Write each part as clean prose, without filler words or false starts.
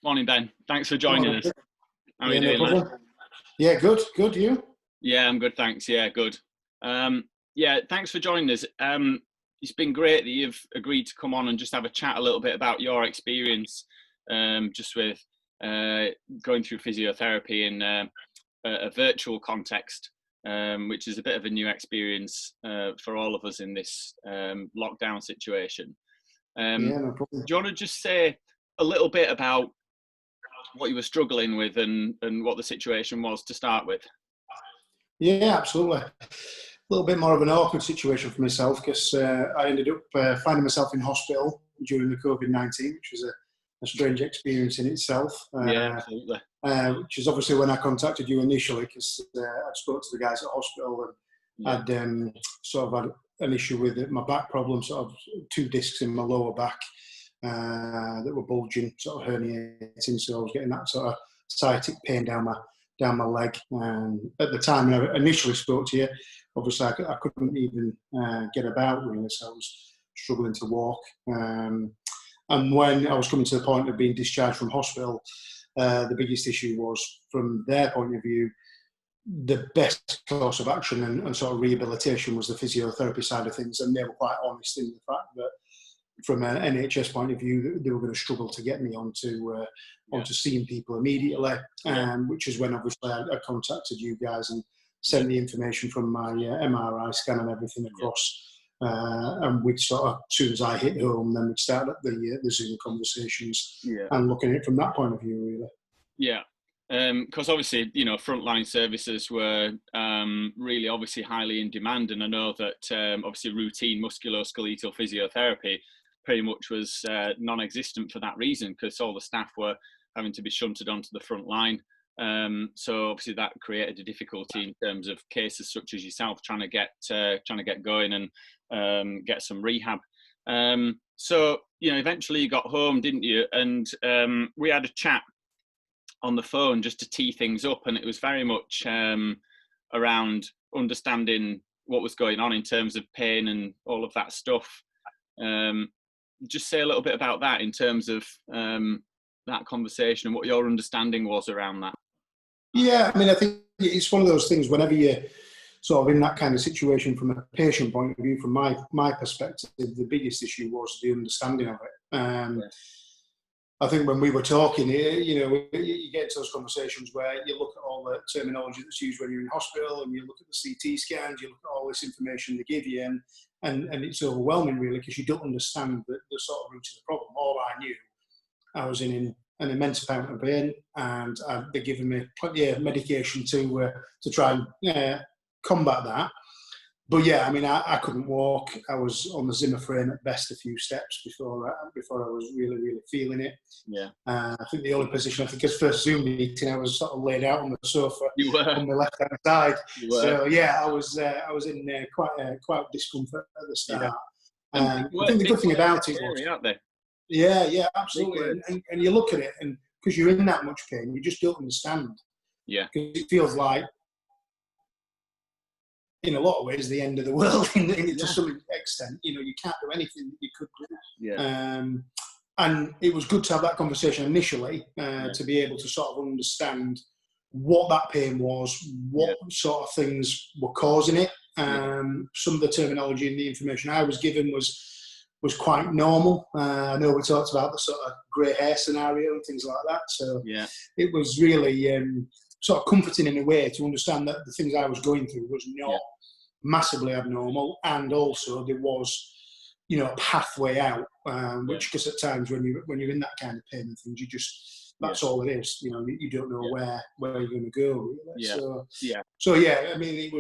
Morning, Ben. Thanks for joining us. How are you No doing, problem. lad? Yeah, good. You? Yeah, I'm good, thanks. Yeah, good. Yeah, thanks for joining us. It's been great that you've agreed to come on and just have a chat a little bit about your experience, just with going through physiotherapy in a virtual context, which is a bit of a new experience for all of us in this lockdown situation. Yeah, no problem. Do you want to just say a little bit about what you were struggling with and what the situation was to start with? Yeah, absolutely. A little bit more of an awkward situation for myself because I ended up finding myself in hospital during the COVID-19, which was a strange experience in itself. Yeah, absolutely. Which is obviously when I contacted you initially because I'd spoke to the guys at hospital and I'd sort of had an issue with my back problem, sort of 2 discs in my lower back that were bulging, sort of herniating. So I was getting that sort of sciatic pain down my leg. At the time when I initially spoke to you, obviously I couldn't even get about really, so I was struggling to walk. And when I was coming to the point of being discharged from hospital, the biggest issue was, from their point of view, the best course of action and sort of rehabilitation was the physiotherapy side of things, and they were quite honest in the fact that from an NHS point of view, they were going to struggle to get me onto seeing people immediately, which is when obviously I contacted you guys and sent the information from my MRI scan and everything across. And we'd sort of, as soon as I hit home, then we'd start up the Zoom conversations and looking at it from that point of view, really. Yeah. Because obviously, frontline services were really obviously highly in demand. And I know that obviously routine musculoskeletal physiotherapy pretty much was non-existent for that reason, because all the staff were having to be shunted onto the front line. So obviously that created a difficulty in terms of cases such as yourself trying to get going and get some rehab. So eventually you got home, didn't you? And we had a chat on the phone just to tee things up, and it was very much around understanding what was going on in terms of pain and all of that stuff. Just say a little bit about that in terms of that conversation and what your understanding was around that. Yeah, I mean, I think it's one of those things, whenever you're sort of in that kind of situation from a patient point of view, from my perspective, the biggest issue was the understanding of it. I think when we were talking, you get into those conversations where you look at all the terminology that's used when you're in hospital, and you look at the CT scans, you look at all this information they give you, and it's overwhelming really, because you don't understand the sort of root of the problem. All I knew, I was in an immense amount of pain, and they're giving me plenty of medication to try and combat that. But yeah, I mean, I couldn't walk. I was on the Zimmer frame at best a few steps before I was really, really feeling it. Yeah. I think the only position, I think his first Zoom meeting, I was sort of laid out on the sofa on my left hand side. So yeah, I was in quite discomfort at the start. I think the good thing about it was, aren't they? Yeah, absolutely. And you look at it, and because you're in that much pain, you just don't understand. Yeah. Because it feels like, in a lot of ways, the end of the world to some extent. You can't do anything that you could do. Yeah. And it was good to have that conversation initially to be able to sort of understand what that pain was, what sort of things were causing it. Some of the terminology and the information I was given was quite normal. I know we talked about the sort of grey hair scenario and things like that. So it was really sort of comforting in a way to understand that the things I was going through was not massively abnormal, and also there was, a pathway out, which, because at times when you're in that kind of pain and things, you just, that's all it is. You don't know where you're going to go. Really. So I mean,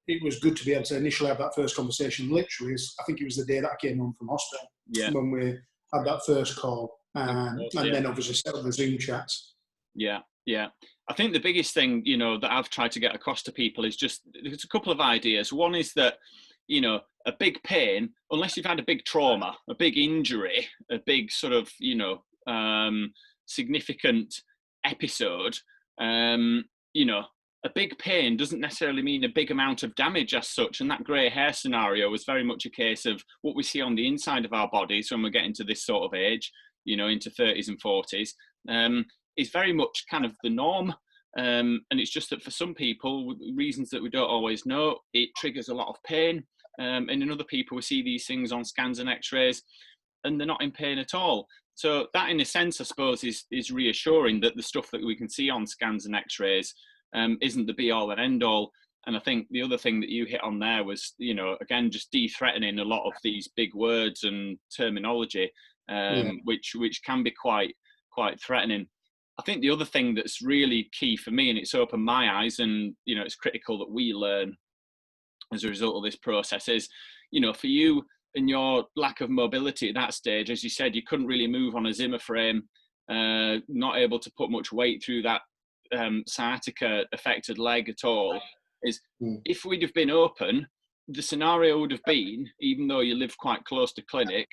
it was good to be able to initially have that first conversation. Literally, I think it was the day that I came home from hospital when we had that first call, and then obviously set up the Zoom chats. Yeah. I think the biggest thing, that I've tried to get across to people is just, there's a couple of ideas. One is that, a big pain, unless you've had a big trauma, a big injury, a big sort of, significant episode, a big pain doesn't necessarily mean a big amount of damage as such. And that grey hair scenario was very much a case of what we see on the inside of our bodies when we're getting to this sort of age. into 30s and 40s, is very much kind of the norm. And it's just that for some people, reasons that we don't always know, it triggers a lot of pain. And in other people, we see these things on scans and x-rays and they're not in pain at all. So that, in a sense, I suppose, is reassuring that the stuff that we can see on scans and x-rays isn't the be all and end all. And I think the other thing that you hit on there was, again, just de-threatening a lot of these big words and terminology, which can be quite threatening. I think the other thing that's really key for me, and it's opened my eyes, and it's critical that we learn as a result of this process, is for you and your lack of mobility at that stage, as you said, you couldn't really move on a Zimmer frame, not able to put much weight through that sciatica affected leg at all. Is if we'd have been open, the scenario would have been, even though you live quite close to clinic,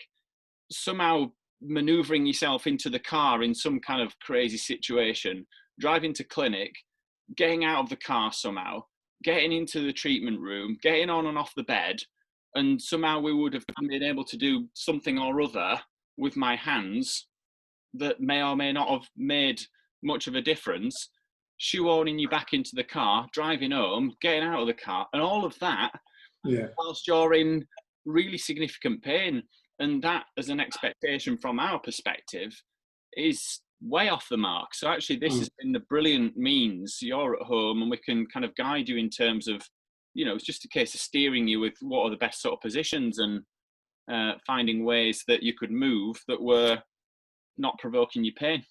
somehow maneuvering yourself into the car in some kind of crazy situation, driving to clinic, getting out of the car somehow, getting into the treatment room, getting on and off the bed, and somehow we would have been able to do something or other with my hands that may or may not have made much of a difference, shoehorning you back into the car, driving home, getting out of the car, and all of that whilst you're in really significant pain. And that, as an expectation from our perspective, is way off the mark. So actually this has been the brilliant means. You're at home and we can kind of guide you in terms of, it's just a case of steering you with what are the best sort of positions and finding ways that you could move that were not provoking you pain.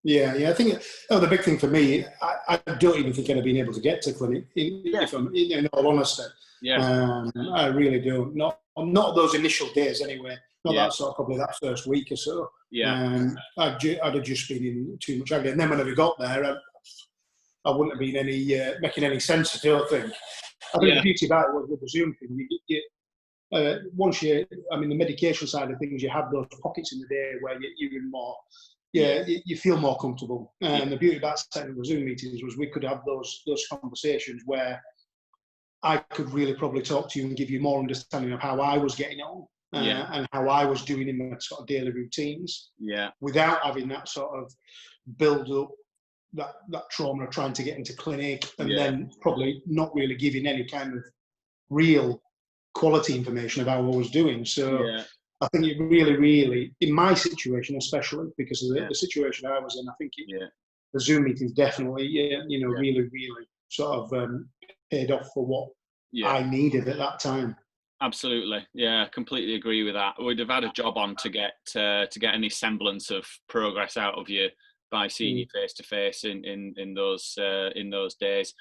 Yeah, I think the big thing for me, I don't even think I'd have been able to get to clinic, if I'm in all honesty. I really don't. Not those initial days anyway. Not that sort of, probably that first week or so. I'd have just been in too much agony. And then when I got there, I wouldn't have been making any sense, I don't think. I think the beauty about it was with the Zoom thing, the medication side of things, you have those pockets in the day where you're in more, you feel more comfortable. And the beauty about setting the Zoom meetings was we could have those conversations where I could really probably talk to you and give you more understanding of how I was getting on and how I was doing in my sort of daily routines, without having that sort of build up, that trauma of trying to get into clinic and then probably not really giving any kind of real quality information of how I was doing. So I think it really, really, in my situation especially, because of the situation I was in, I think the Zoom meetings definitely, really, really sort of paid off for what I needed at that time. Absolutely, completely agree with that. We'd have had a job on to get any semblance of progress out of you by seeing you face to face in those days.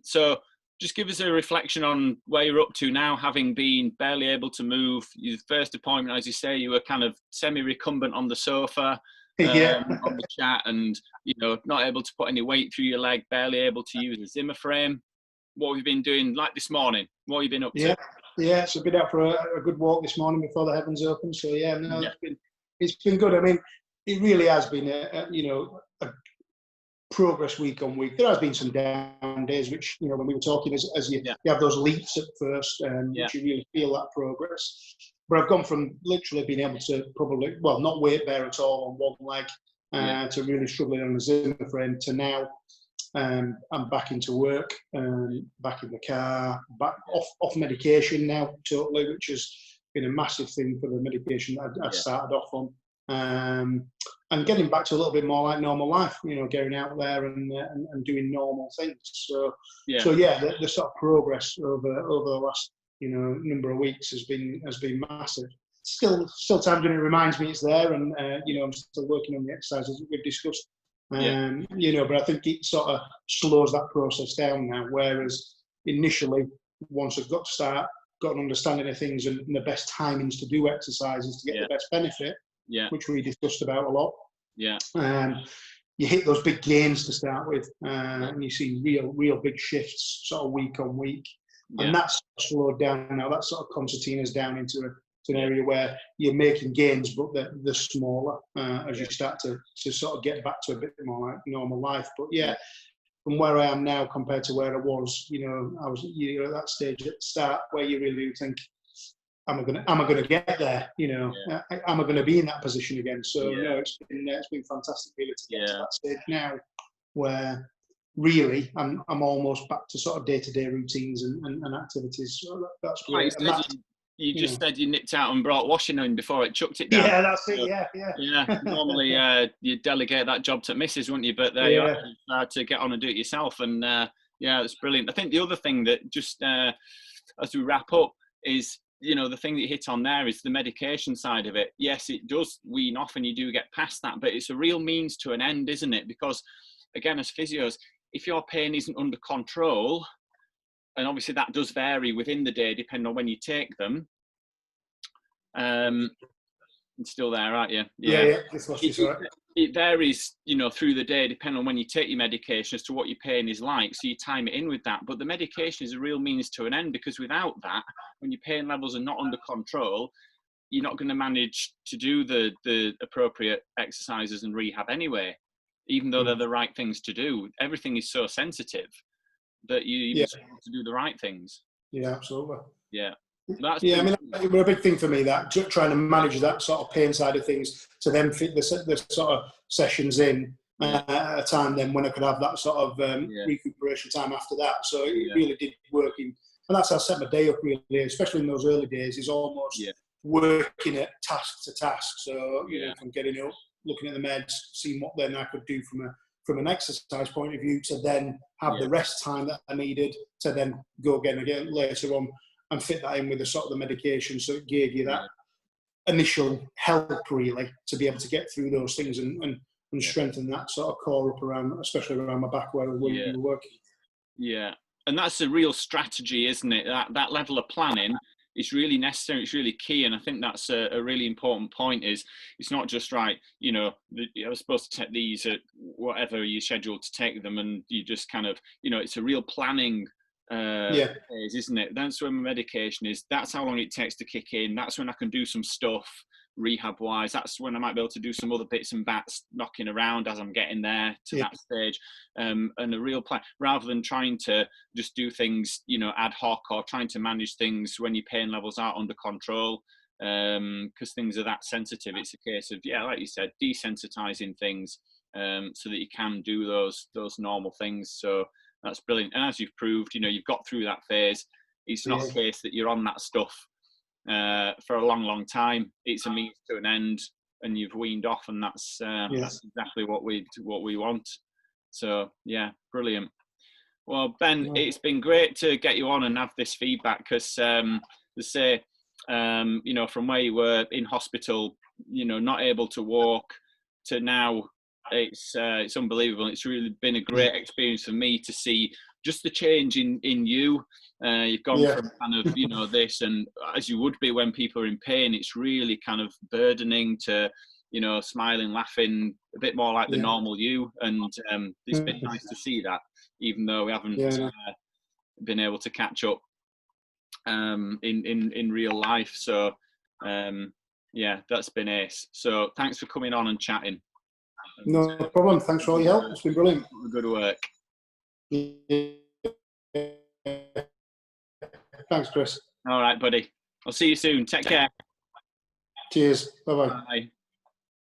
So just give us a reflection on where you're up to now, having been barely able to move. Your first appointment, as you say, you were kind of semi-recumbent on the sofa, on the chat, and not able to put any weight through your leg, barely able to use a Zimmer frame. What have you been doing, like this morning? What have you been up to? So I've been out for a good walk this morning before the heavens open. So it's been good. I mean, it really has been a progress week on week. There has been some down days, which when we were talking, as you have those leaps at first, which you really feel that progress. But I've gone from literally being able to probably not weight bear at all on one leg to really struggling on a Zimmer frame to now. I'm back into work, back in the car, back off medication now totally, which has been a massive thing for the medication that I'd started off on. And getting back to a little bit more like normal life, getting out there and doing normal things. So the sort of progress over the last number of weeks has been massive. Still times when it reminds me it's there, and I'm still working on the exercises that we've discussed. But I think it sort of slows that process down now. Whereas initially, once I've got an understanding of things and the best timings to do exercises to get the best benefit, which we discussed about a lot. You hit those big gains to start with, and you see real big shifts sort of week on week, and that's slowed down now. That sort of concertina's down into an area where you're making gains, but they're smaller as you start to sort of get back to a bit more like normal life. But from where I am now compared to where I was, I was at that stage at the start where you really do think am I gonna get there? You know, am I gonna be in that position again? So no, it's been fantastic really to get to that stage now, where really I'm almost back to sort of day-to-day routines and activities. So that's great. You just said you nipped out and brought washing in before it chucked it down. Yeah, that's it. So, yeah. Normally you delegate that job to missus, wouldn't you? But there you are, to get on and do it yourself. And it's brilliant. I think the other thing that just as we wrap up is, you know, the thing that you hit on there is the medication side of it. Yes, it does wean off and you do get past that, but it's a real means to an end, isn't it? Because again, as physios, if your pain isn't under control, and obviously that does vary within the day depending on when you take them. It's still there, aren't you? Yeah. It varies, you know, through the day depending on when you take your medication as to what your pain is like. So you time it in with that. But the medication is a real means to an end, because without that, when your pain levels are not under control, you're not going to manage to do the appropriate exercises and rehab anyway, even though they're the right things to do. Everything is so sensitive that you even struggle to do the right things. Yeah, absolutely. Yeah. I mean, it was a big thing for me, that trying to manage that sort of pain side of things to then fit the sort of sessions in at a time then when I could have that sort of recuperation time after that. So it really did work in, and that's how I set my day up really, especially in those early days, is almost working at task to task. So you know, from getting up, looking at the meds, seeing what then I could do from an exercise point of view, to then have the rest time that I needed to then go again later on and fit that in with the sort of the medication. So it gave you that initial help really to be able to get through those things and strengthen that sort of core up around, especially around my back where you were working. Yeah, and that's a real strategy, isn't it? That level of planning is really necessary. It's really key, and I think that's a really important point. Is it's not just right, you know, you're supposed to take these at whatever you're scheduled to take them, and you just kind of, you know, it's a real planning phase, isn't it? That's when my medication is. That's how long it takes to kick in. That's when I can do some stuff rehab wise. That's when I might be able to do some other bits and bats knocking around as I'm getting there to that stage. And a real plan, rather than trying to just do things, you know, ad hoc, or trying to manage things when your pain levels aren't under control, because things are that sensitive. It's a case of, like you said, desensitizing things so that you can do those normal things. So that's brilliant. And as you've proved, you know, you've got through that phase. It's not a case that you're on that stuff for a long, long time. It's a means to an end, and you've weaned off, and that's exactly what we want. So brilliant. Well, Ben, it's been great to get you on and have this feedback, because they say, you know, from where you were in hospital, you know, not able to walk, to now, it's unbelievable. It's really been a great experience for me to see just the change in you. You've gone from kind of, you know, this, and as you would be when people are in pain, it's really kind of burdening, to, you know, smiling, laughing, a bit more like the normal you. And it's been nice to see that, even though we haven't been able to catch up in real life. So that's been ace. So thanks for coming on and chatting. No problem. Thanks for all your help. It's been brilliant. Good work. Thanks, Chris. All right, buddy. I'll see you soon. Take care. Cheers. Bye-bye. Bye.